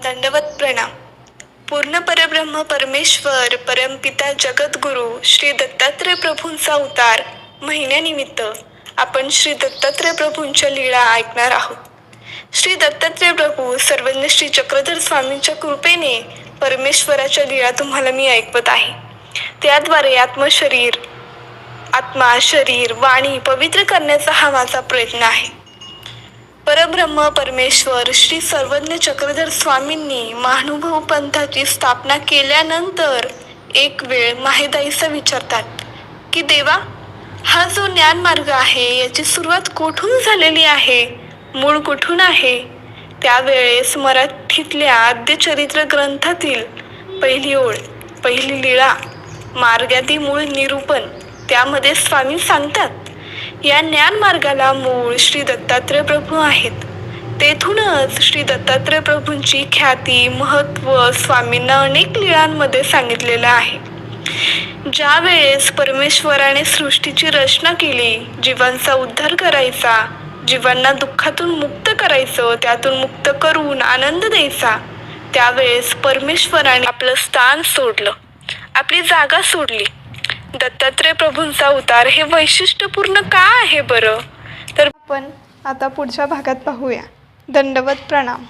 दंडवत प्रणाम. पूर्ण परब्रह्म परमेश्वर परमपिता जगद्गुरु श्री दत्तात्रय प्रभूंचा अवतार महिन्यानिमित्त आपण श्री दत्तात्रय प्रभूंच्या लीळा ऐकणार आहोत. श्री दत्तात्रय प्रभू सर्वज्ञ श्री चक्रधर स्वामींच्या कृपेने परमेश्वराच्या लीळा तुम्हाला मी ऐकवत आहे. त्याद्वारे आत्मा शरीर वाणी पवित्र करण्याचा हा माझा प्रयत्न आहे. परब्रह्म परमेश्वर श्री सर्वज्ञ चक्रधर स्वामींनी महानुभव पंथाची स्थापना केल्यानंतर एक वेळ माहेदाईसा विचारतात की देवा, हा जो ज्ञान मार्ग आहे याची सुरुवात कुठून झालेली आहे, मूळ कुठून आहे? त्यावेळेस मराठीतल्या आद्यचरित्र ग्रंथातील पहिली ओळ, पहिली लीळा, मार्गादी मूळ निरूपण, त्यामध्ये स्वामी सांगतात या ज्ञान मार्गाला मूळ श्री दत्तात्रय प्रभू आहेत. तेथूनच श्री दत्तात्रय प्रभूंची ख्याती महत्त्व स्वामींना अनेक लीळांमध्ये सांगितलेलं आहे. ज्या वेळेस परमेश्वराने सृष्टीची रचना केली, जीवांचा उद्धार करायचा, जीवांना दुःखातून मुक्त करायचं, त्यातून मुक्त करून आनंद द्यायचा, त्यावेळेस परमेश्वराने आपलं स्थान सोडलं, आपली जागा सोडली. दत्तात्रय प्रभूंचा अवतार हे वैशिष्ट्यपूर्ण का आहे बरं? तर आपण आता पुढच्या भागात पाहूया. दंडवत प्रणाम.